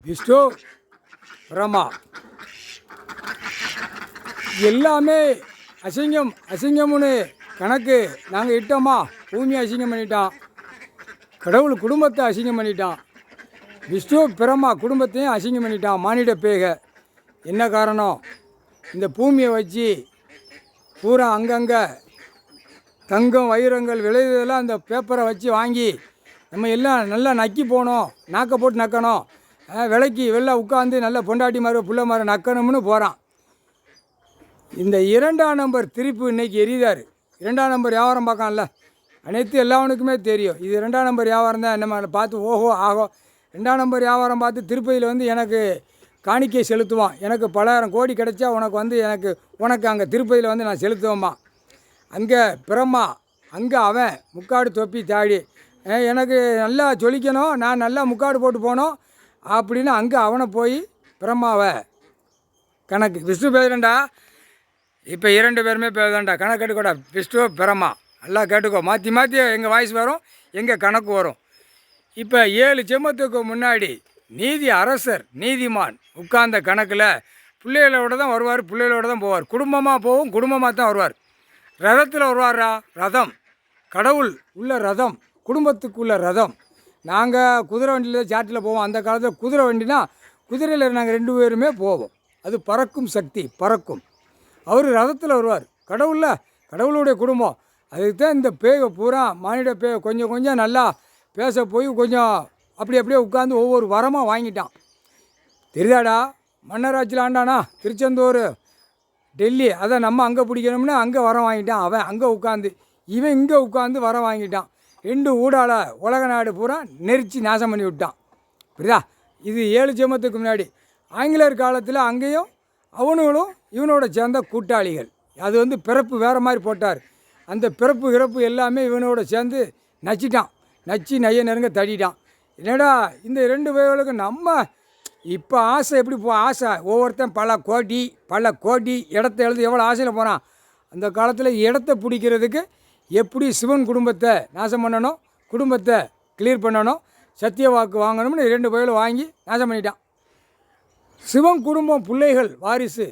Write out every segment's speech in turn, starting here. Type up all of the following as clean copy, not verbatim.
விஷ்ணு பிரமா எல்லாமே அசிங்கம் அசிங்கம்னு கணக்கு நாங்கள் இட்டோமா. பூமியை அசிங்கம் பண்ணிட்டான், கடவுள் குடும்பத்தை அசிங்கம் பண்ணிட்டான், விஷ்ணு பிரமா குடும்பத்தையும் அசிங்கம் பண்ணிட்டான். மானிட பேக என்ன காரணம்? இந்த பூமியை வச்சு பூரா அங்கங்கே தங்கம் வைரங்கள் விளையுதெல்லாம் அந்த பேப்பரை வச்சு வாங்கி நம்ம எல்லாம் நல்லா நக்கி போனோம். நாக்கை போட்டு நக்கணும், விலைக்கு வெளில உட்காந்து நல்ல பொண்டாட்டி மாதிரி புள்ள மாதிரி நக்கணும்னு போகிறான். இந்த 2ஆம் நம்பர் திருப்பு இன்றைக்கி எரியுதார். 2ஆம் நம்பர் வியாபாரம் பார்க்கான்ல, அனைத்து எல்லாவனுக்குமே தெரியும். இது 2ஆம் நம்பர் வியாபாரம் தான். நம்ம பார்த்து ஓஹோ ஆகோ 2ஆம் நம்பர் வியாபாரம் பார்த்து திருப்பதியில் வந்து எனக்கு காணிக்கை செலுத்துவான். எனக்கு பலாயிரம் கோடி கிடைச்சா உனக்கு வந்து உனக்கு அங்கே திருப்பதியில் வந்து நான் செலுத்துவேம்மா. அங்கே பிரம்மா, அங்கே அவன் முக்காடு தொப்பி தாடி எனக்கு நல்லா ஜொலிக்கணும், நான் நல்லா முக்காடு போட்டு போனோம் அப்படின்னு அங்கே அவனை போய் பிரம்மாவை கணக்கு. விஷ்ணு பேசுகிறேன்டா, இப்போ 2 பேருமே பேசுதான்டா. கணக்கு கேட்டுக்கோடா. விஷ்ணு பிரம்மா நல்லா கேட்டுக்கோ. மாற்றி மாற்றி எங்கள் வாய்ஸ் வரும், எங்கள் கணக்கு வரும். இப்போ 7 ஜென்மத்துக்கு முன்னாடி நீதி அரசர் நீதிமான் உட்கார்ந்த கணக்கில் பிள்ளைகளோட தான் வருவார், பிள்ளைகளோட தான் போவார். குடும்பமாக போகும், குடும்பமாக தான் வருவார். ரதத்தில் வருவாரா? ரதம் கடவுள் உள்ள ரதம், குடும்பத்துக்குள்ள ரதம். நாங்கள் குதிரை வண்டியில் சாட்டில் போவோம். அந்த காலத்தில் குதிரை வண்டினா குதிரையில் நாங்கள் 2 பேருமே போவோம். அது பறக்கும் சக்தி, பறக்கும். அவர் ரதத்தில் வருவார். கடவுளுடைய குடும்பம். அதுக்கு தான் இந்த பேயை பூரா மானிட பேயை கொஞ்சம் கொஞ்சம் நல்லா பேச போய் கொஞ்சம் அப்படியே உட்காந்து ஒவ்வொரு வரமாக வாங்கிட்டான். தெரியாடா? மன்னராட்சியில் ஆண்டானா திருச்செந்தூர் டெல்லி, அதை நம்ம அங்கே பிடிக்கணும்னு அங்கே வரம் வாங்கிட்டான். அவன் அங்கே உட்காந்து, இவன் இங்கே உட்காந்து வரம் வாங்கிட்டான். 2 ஊடால உலக நாடு பூரா நெரிச்சு நாசம் பண்ணி விட்டான். புரியுதா? இது 7 ஜென்மத்துக்கு முன்னாடி. ஆங்கிலேயர் காலத்தில் அங்கேயும் அவனுங்களும் இவனோட சேர்ந்த கூட்டாளிகள். அது வந்து பிறப்பு வேறு மாதிரி போட்டார். அந்த பிறப்பு இறப்பு எல்லாமே இவனோட சேர்ந்து நச்சிட்டான். நச்சு நைய நெருங்க தடிட்டான். என்னடா இந்த 2 பேர்களுக்கு நம்ம இப்போ ஆசை எப்படி ஆசை? ஒவ்வொருத்தன் பல கோடி இடத்த எழுதி எவ்வளோ ஆசையில் போகிறான். அந்த காலத்தில் இடத்த பிடிக்கிறதுக்கு எப்படி சிவன் குடும்பத்தை நாசம் பண்ணணும், குடும்பத்தை கிளியர் பண்ணணும், சத்திய வாக்கு வாங்கணும்னு 2 பேர்களும் வாங்கி நாசம் பண்ணிட்டான். சிவன் குடும்பம் பிள்ளைகள் வாரிசு.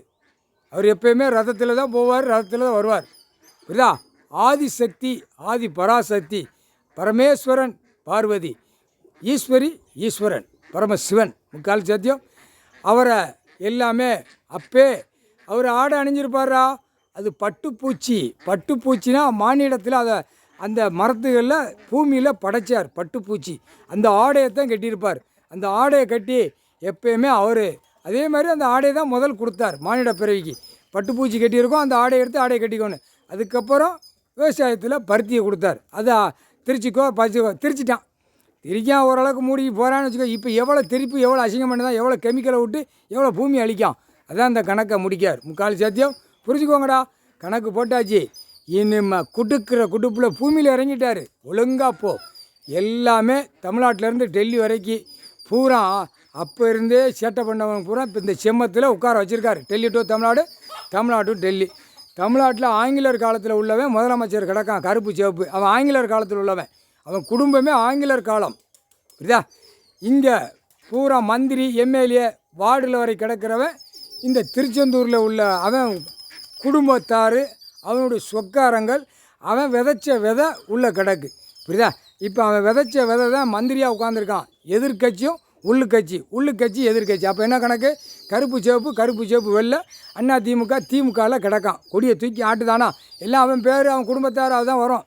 அவர் எப்பயுமே ரதத்தில் தான் போவார், ரதத்தில் தான் வருவார். புரியுதா? ஆதிசக்தி, ஆதி பராசக்தி, பரமேஸ்வரன் பார்வதி, ஈஸ்வரன் பரமசிவன், முக்கால் சத்தியம். அவரை எல்லாமே அப்பே அவர் ஆடை அணிஞ்சிருப்பாரா? அது பட்டுப்பூச்சினா மானிடத்தில் அதை அந்த மரத்துகளில் பூமியில் படைச்சார் பட்டுப்பூச்சி. அந்த ஆடையைத்தான் கட்டியிருப்பார். அந்த ஆடையை கட்டி எப்பயுமே அவர் அதே மாதிரி அந்த ஆடையை தான் முதல் கொடுத்தார் மானிட பிறவிக்கு. பட்டுப்பூச்சி கட்டியிருக்கோம், அந்த ஆடையை எடுத்து ஆடையை கட்டிக்கோன்னு. அதுக்கப்புறம் விவசாயத்தில் பருத்தியை கொடுத்தார். அதை திரிச்சிட்டான். திரிக்கான் ஓரளவுக்கு மூடி போகிறான்னு வச்சுக்கோ. இப்போ எவ்வளோ அசிங்கம் பண்ணதான், எவ்வளோ கெமிக்கலை விட்டு எவ்வளோ பூமி அழிக்கும். அதான் அந்த கணக்கை முடிக்கார். முக்கால் சத்தியம் புரிஞ்சுக்கோங்கடா. கணக்கு போட்டாச்சு. இனிமே குடுப்பில் பூமியில் இறங்கிட்டார். ஒழுங்காக போ. எல்லாமே தமிழ்நாட்டிலேருந்து டெல்லி வரைக்கும் பூரா அப்போ இருந்தே சேட்டை பண்ணவங்க பூரா இப்போ இந்த செம்மத்தில் உட்கார வச்சுருக்காரு. Delhi to Tamil Nadu to Delhi. தமிழ்நாட்டில் ஆங்கிலேயர் காலத்தில் உள்ளவன் முதலமைச்சர் கிடக்கான், கருப்பு சிவப்பு. அவன் ஆங்கிலேயர் காலத்தில் உள்ளவன். அவன் குடும்பமே ஆங்கிலேயர் காலம். புரியுதா? இங்கே பூரா மந்திரி எம்எல்ஏ வார்டில் வரை கிடக்கிறவன் இந்த திருச்செந்தூரில் உள்ள அவன் குடும்பத்தார், அவனுடைய சொக்காரங்கள். அவன் விதைச்ச விதை உள்ள கிடக்கு. புரியுதா? இப்போ அவன் விதைச்ச விதை தான் மந்திரியாக உட்காந்துருக்கான். எதிர்கட்சியும் உள்ளுக்கட்சி எதிர்கட்சி. அப்போ என்ன கணக்கு? கருப்பு சிவப்பு வெள்ளை. அண்ணா திமுகவில் கிடக்கான். கொடியை தூக்கி ஆட்டுதானா எல்லாம் அவன் பேர், அவன் குடும்பத்தார் அதுதான் வரும்.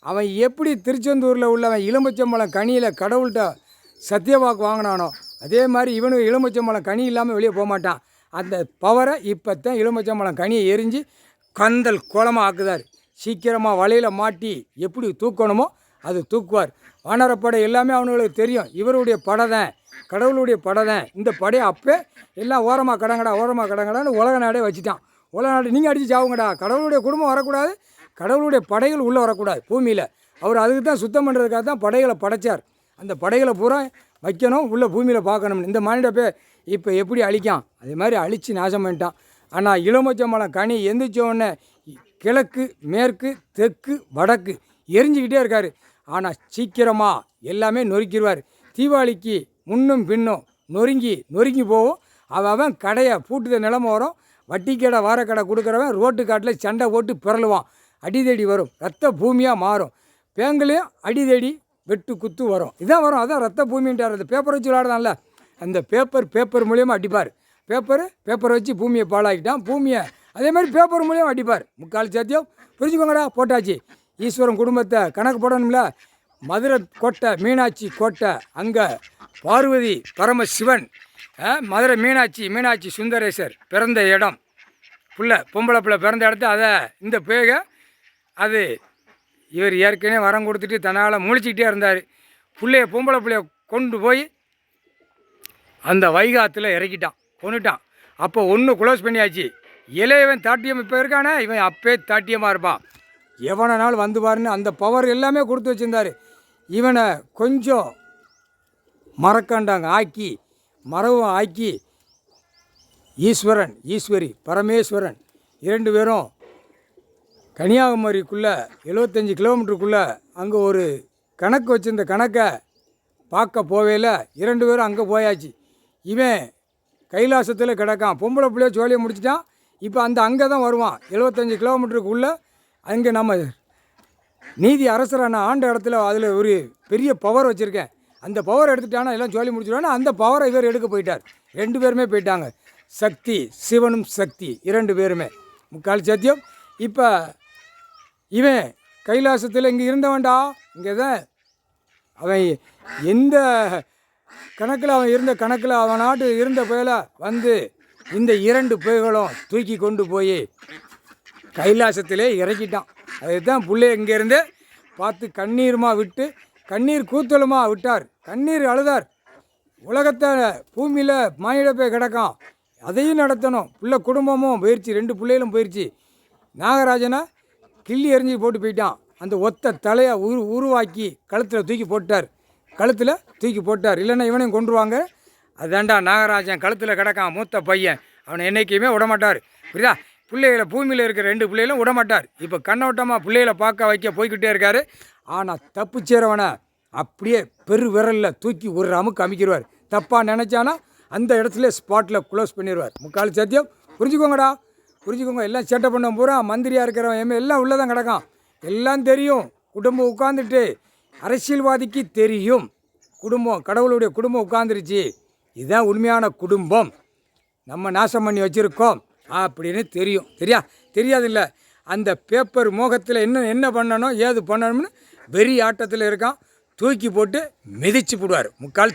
அவன் எப்படி திருச்செந்தூரில் உள்ளவன் எலுமிச்சம்பழம் கனியில் கடவுள்கிட்ட சத்தியவாக்கு வாங்கினானோ அதே மாதிரி இவனும் எலுமிச்சம்பழம் கனி இல்லாமல் வெளியே போக மாட்டான். அந்த பவரை இப்போ தான் எலுமிச்சம்பழம் கனியை எரிஞ்சு கந்தல் கோலமாக ஆக்குதார். சீக்கிரமாக வலையில் மாட்டி எப்படி தூக்கணுமோ அது தூக்குவார். வானரப்படை எல்லாமே அவனுங்களுக்கு தெரியும். இவருடைய படை தான், கடவுளுடைய படை தான். இந்த படையை அப்போ எல்லாம் ஓரமாக கடங்கடான்னு உலக நாடே வச்சுட்டான். உலக நாடு நீங்கள் அடித்து சாவுங்கடா. கடவுளுடைய குடும்பம் வரக்கூடாது, கடவுளுடைய படைகள் உள்ளே வரக்கூடாது பூமியில். அவர் அதுக்கு தான் சுத்தம் பண்ணுறதுக்காக தான் படைகளை படைச்சார். அந்த படைகளை பூரா வைக்கணும், உள்ளே பூமியில் பார்க்கணும்னு. இந்த மானிட பேர் இப்போ எப்படி அழிக்கான் அதே மாதிரி அழித்து நாசம் பண்ணிட்டான். ஆனால் எலுமிச்சம்பழம் கனி எந்திரிச்சோடனே கிழக்கு மேற்கு தெற்கு வடக்கு எரிஞ்சிக்கிட்டே இருக்கார். ஆனால் சீக்கிரமாக எல்லாமே நொறுக்கிடுவார். தீபாவளிக்கு முன்னும் பின்னும் நொறுங்கி போகும். அவன் கடையை பூட்டுத நிலம வரும். வட்டி கடை வார கடை கொடுக்குறவன் ரோட்டு காட்டில் சண்டை போட்டு பிறழுவான். அடிதடி வரும், ரத்த பூமியாக மாறும். பேங்குலேயும் அடிதடி வெட்டு குத்து வரும். இதான் வரும். அதான் ரத்த பூமின்ட்டார். அந்த பேப்பர் வச்சு விளாடுதான்ல, அந்த பேப்பர் மூலியமாக அடிப்பார். பேப்பர் வச்சு பூமியை பாழாக்கிட்டான். பூமியை அதே மாதிரி பேப்பர் மூலியமாக அடிப்பார். முக்கால் சத்தியம் புரிஞ்சுக்கோங்கடா. போட்டாச்சு. ஈஸ்வரன் குடும்பத்தை கணக்கு போடணும்ல. மதுரை கோட்டை, மீனாட்சி கோட்டை, அங்கே பார்வதி பரமசிவன், மதுரை மீனாட்சி சுந்தரேசர் பிறந்த இடம். பொம்பளை பிள்ளை பிறந்த இடத்த அதை இந்த பேக அது இவர் ஏற்கனவே வரம் கொடுத்துட்டு தன்னால் முழிச்சிக்கிட்டே இருந்தார். பொம்பளை பிள்ளைய கொண்டு போய் அந்த வைகாத்தில் இறக்கிட்டான், கொண்டுட்டான். அப்போ ஒன்று க்ளோஸ் பண்ணியாச்சு. இளையவன் தாட்டியம் இப்போ இருக்கானே, இவன் அப்பே தாட்டியமாக இருப்பான். எவனாலும் வந்து பாருன்னு அந்த பவர் எல்லாமே கொடுத்து வச்சுருந்தார். இவனை கொஞ்சம் மறக்காண்டாங்க மரவும் ஆக்கி ஈஸ்வரன் ஈஸ்வரி பரமேஸ்வரன் 2 பேரும் கன்னியாகுமரிக்குள்ளே 75 கிலோமீட்டருக்குள்ளே அங்கே ஒரு கணக்கு வச்சுருந்த கணக்கை பார்க்க போவேல 2 பேரும் அங்கே போயாச்சு. இவன் கைலாசத்தில் கிடக்கான். பொம்பளை பிள்ளைய சோழியை முடிச்சிட்டான். இப்போ அங்கே தான் வருவான். 75 கிலோமீட்டருக்குள்ளே அங்கே நம்ம நீதி அரசரான ஆண்ட இடத்துல அதில் ஒரு பெரிய பவர் வச்சுருக்கேன். அந்த பவர் எடுத்துட்டானா எல்லாம் சொல்லி முடிச்சிடுவானா. அந்த பவரை இவர் எடுக்க போயிட்டார். 2 பேருமே போயிட்டாங்க. சக்தி, சிவனும் சக்தி 2 பேருமே முக்கால் சத்தியம். இப்போ இவன் கைலாசத்தில் இங்கே இருந்தவன்டா. இங்கே தான் அவன் எந்த கணக்கில் அவன் இருந்த கணக்கில் அவன் நாட்டு இருந்த பேல வந்து இந்த 2 பேர்களும் தூக்கி கொண்டு போய் கைலாசத்திலே இறக்கிட்டான். அதுதான் பிள்ளை இங்கேருந்து பார்த்து கண்ணீருமா விட்டு கண்ணீர் கூத்தலுமா விட்டார். கண்ணீர் அழுதார். உலகத்தை பூமியில் மானிட போய் கிடக்கான், அதையும் நடத்தணும். குடும்பமும் போயிடுச்சு, 2 பிள்ளைகளும் போயிடுச்சு. நாகராஜனை கிள்ளி எறிஞ்சி போட்டு போயிட்டான். அந்த ஒத்த தலையை உருவாக்கி கழுத்தில் தூக்கி போட்டார். இல்லைன்னா இவனையும் கொண்டுருவாங்க. அதாண்டா நாகராஜன் கழுத்தில் கிடக்கான், மூத்த பையன். அவனை என்றைக்குமே விடமாட்டார். புரியுதா? பிள்ளைகளை பூமியில் இருக்கிற 2 பிள்ளைகளும் விடமாட்டார். இப்போ கண்ணோட்டமாக பிள்ளைகளை பார்க்க வைக்க போய்கிட்டே இருக்கார். ஆனால் தப்பு சேரவனை அப்படியே விரலில் தூக்கி ஒரு அமுக்கு அமைக்கிடுவார். தப்பாக நினச்சானா அந்த இடத்துல ஸ்பாட்டில் க்ளோஸ் பண்ணிடுவார். முக்கால் சத்தியம் புரிஞ்சுக்கோங்கடா, புரிஞ்சுக்கோங்க. எல்லாம் சேட்டை பண்ண பூரா மந்திரியாக இருக்கிறவன் எல்லாம் உள்ளே தான் கிடக்கான். எல்லாம் தெரியும். குடும்பம் உட்காந்துட்டு அரசியல்வாதிக்கு தெரியும். கடவுளுடைய குடும்பம் உட்காந்துருச்சு. இதுதான் உண்மையான குடும்பம், நம்ம நாசம் பண்ணி வச்சுருக்கோம் அப்படின்னு தெரியும். தெரியாதில்ல. அந்த பேப்பர் மோகத்தில் என்ன பண்ணணும் ஏது பண்ணணும்னு வெறி ஆட்டத்தில் இருக்கான். தூக்கி போட்டு மிதிச்சு போடுவார். முக்கால்